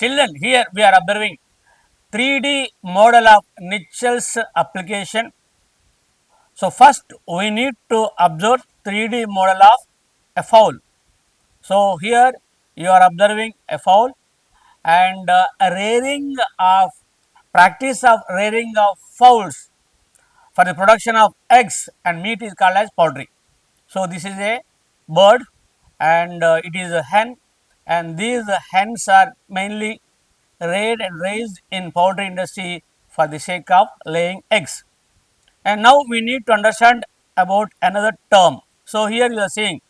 Children, here we are observing 3D model of Nischals application. So first we need to observe 3D model of a fowl. So here you are observing a fowl and a rearing of practice of rearing of fowls for the production of eggs and meat is called as poultry. So this is a bird and it is a hen, and these hens are mainly reared and raised in poultry industry for the sake of laying eggs. And now we need to understand about another term. So here you are seeing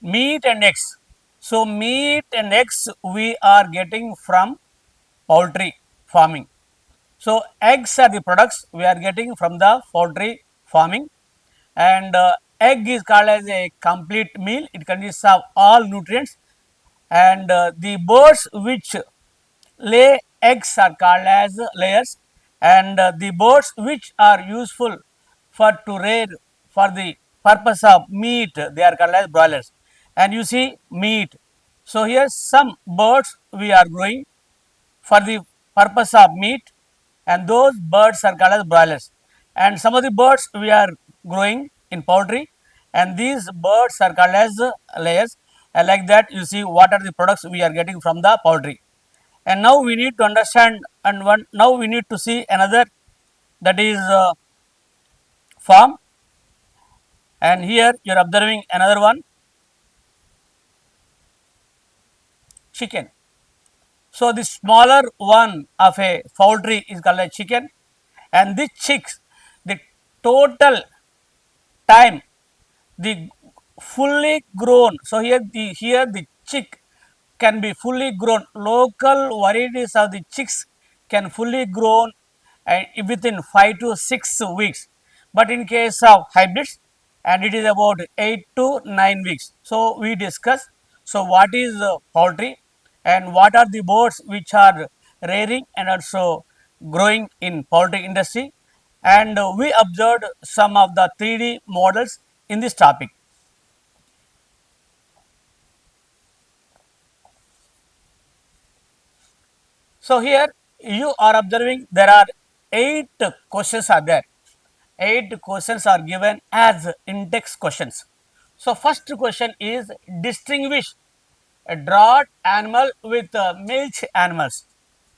meat and eggs. So meat and eggs we are getting from poultry farming. So eggs are the products we are getting from the poultry farming, and egg is called as a complete meal. It consists of all nutrients, and the birds which lay eggs are called as layers, and the birds which are useful for to rear for the purpose of meat they are called as broilers. And you see meat. So here some birds we are growing for the purpose of meat, and those birds are called as broilers. And some of the birds we are growing in poultry, and these birds are called as layers. And like that you see what are the products we are getting from the poultry. And now we need to understand, and now we need to see another, that is farm. And here you are observing another one, chicken. So the smaller one of a poultry is called a chicken, and the chicks, the total time, the fully grown. So here the chick can be fully grown. Local varieties of the chicks can fully grown within 5 to 6 weeks. But in case of hybrids, and it is about 8 to 9 weeks. So we discuss. So what is poultry, and what are the birds which are rearing and also growing in poultry industry, and we observed some of the 3D models in this topic. So here you are observing there are 8 questions are there. 8 questions are given as in-text questions. So first question is distinguish a draught animal with milch animals.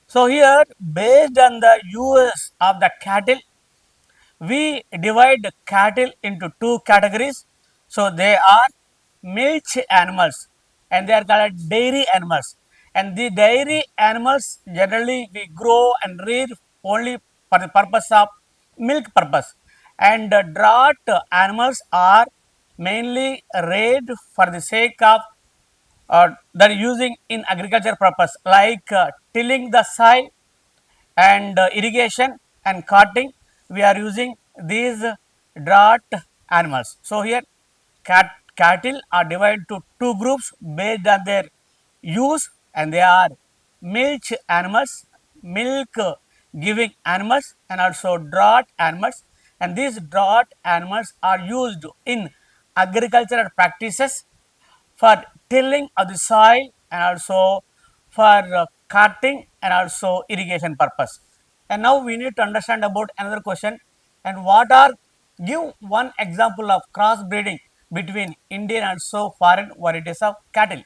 So here based on the use of the cattle, we divide cattle into 2 categories. So they are milch animals, and they are called dairy animals. And the dairy animals generally we grow and rear only for the purpose of milk purpose. And draught animals are mainly reared for the sake of that using in agriculture purpose, like tilling the soil and irrigation and carting. We are using these draught animals. So here cattle are divided to 2 groups based on their use, and they are milch animals, milk giving animals, and also draught animals. And these draught animals are used in agricultural practices for tilling of the soil, and also for carting and also irrigation purpose. And now we need to understand about another question, and what are, give one example of cross breeding between Indian and so foreign varieties of cattle.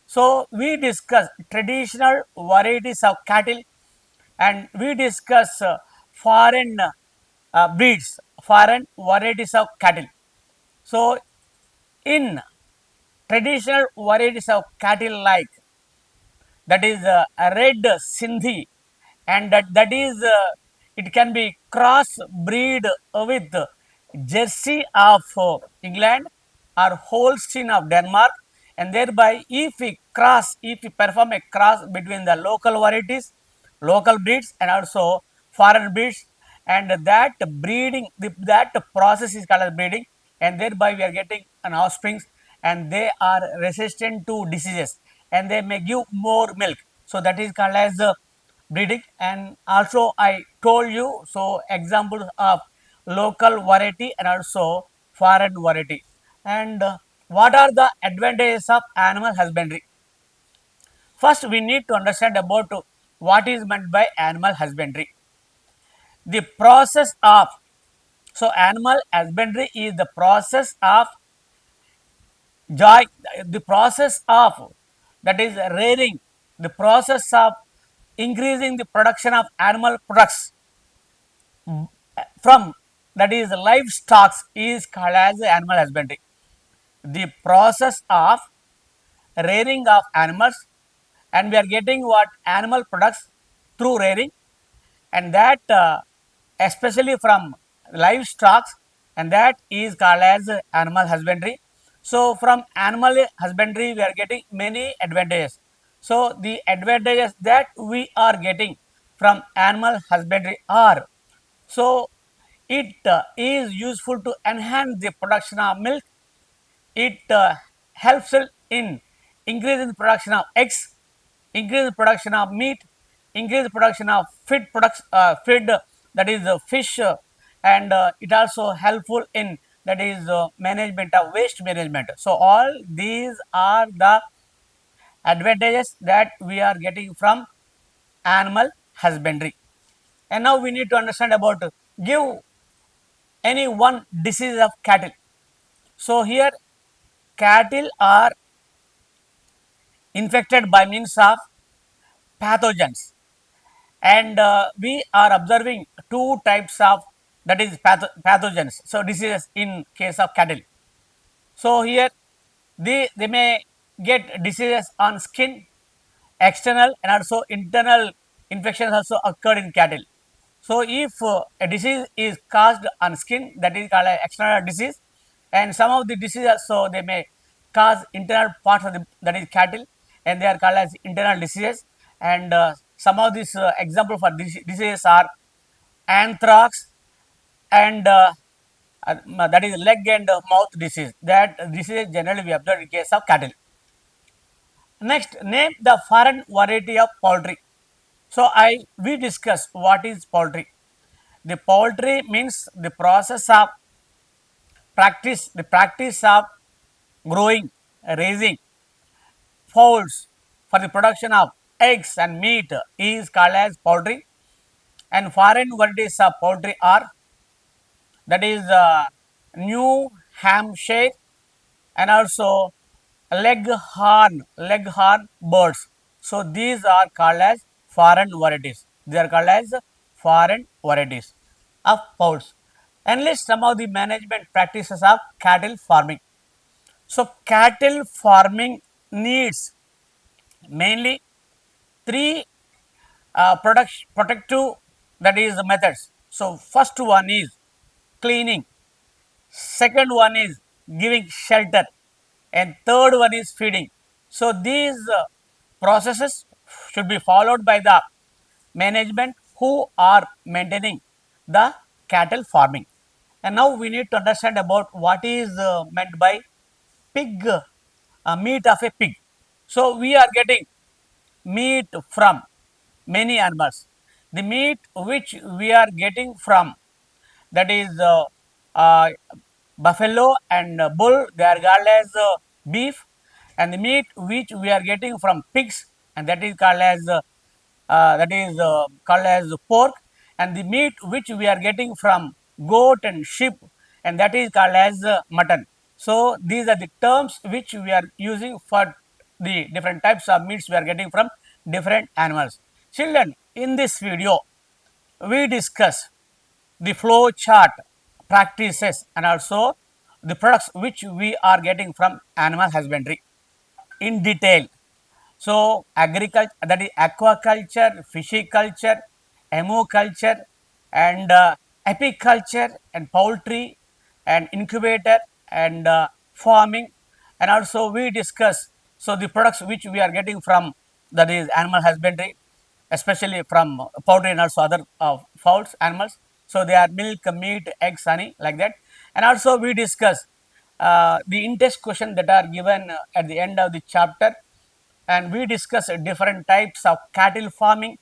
So we discuss traditional varieties of cattle, and we discuss foreign breeds, foreign varieties of cattle. So in traditional varieties of cattle, like that is a red Sindhi, and that is it can be cross breed with Jersey of England or Holstein of Denmark, and thereby if we perform a cross between the local varieties, local breeds, and also foreign breeds, and that breeding, that process is called as breeding, and thereby we are getting an offsprings, and they are resistant to diseases, and they may give more milk. So that is called as breeding. And also I told you so examples of local variety and also foreign variety. And what are the advantages of animal husbandry? First, we need to understand about what is meant by animal husbandry. The process of, so animal husbandry is the process of joy, the process of, that is rearing, the process of increasing the production of animal products from, that is livestock, is called as animal husbandry. The process of rearing of animals, and we are getting what animal products through rearing, and that especially from livestock, and that is called as animal husbandry. So from animal husbandry we are getting many advantages. So the advantages that we are getting from animal husbandry are, so it is useful to enhance the production of milk. It helps in increasing the production of eggs, increase the production of meat, increase the production of feed products, feed, that is fish, and it also helpful in, that is management of waste management. So all these are the advantages that we are getting from animal husbandry. And now we need to understand about, give any one disease of cattle. So here cattle are infected by means of pathogens, and we are observing two types of, that is pathogens, so diseases in case of cattle. So here they may get diseases on skin, external and also internal infections also occurred in cattle. So if a disease is caused on skin, that is called an external disease, and some of the diseases, so they may cause internal parts of the, that is cattle, and they are called as internal diseases. And some of these example for diseases are anthrax, and that is leg and mouth disease. That disease generally we observe in case of cattle. Next, name the foreign variety of poultry. So we discuss what is poultry. The poultry means the process of the practice of growing, raising fowls for the production of eggs and meat is called as poultry. And foreign varieties of poultry are, that is New Hampshire, and also leghorn birds. So these are called as foreign varieties. They are called as foreign varieties of fowls. And list some of the management practices of cattle farming. So cattle farming needs mainly three protective, that is methods. So first one is cleaning, second one is giving shelter, and third one is feeding. So these processes should be followed by the management who are maintaining the cattle farming. And now we need to understand about what is meant by pig, meat of a pig. So we are getting meat from many animals. The meat which we are getting from, that is uh, buffalo and bull, they are called as beef, and the meat which we are getting from pigs, and that is called as called as pork, and the meat which we are getting from goat and sheep, and that is called as mutton. So these are the terms which we are using for the different types of meats we are getting from different animals. Children, in this video we discuss the flow chart practices and also the products which we are getting from animal husbandry in detail. So agriculture, that is aquaculture, fishiculture, hemoculture, and apiculture, and poultry, and incubator, and farming, and also we discuss, so the products which we are getting from, that is animal husbandry, especially from poultry and also other fowls animals. So they are milk, meat, eggs, honey, like that. And also we discuss the in-test question that are given at the end of the chapter, and we discuss different types of cattle farming,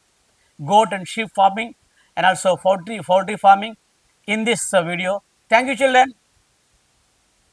goat and sheep farming, and also poultry farming in this video. Thank you, children.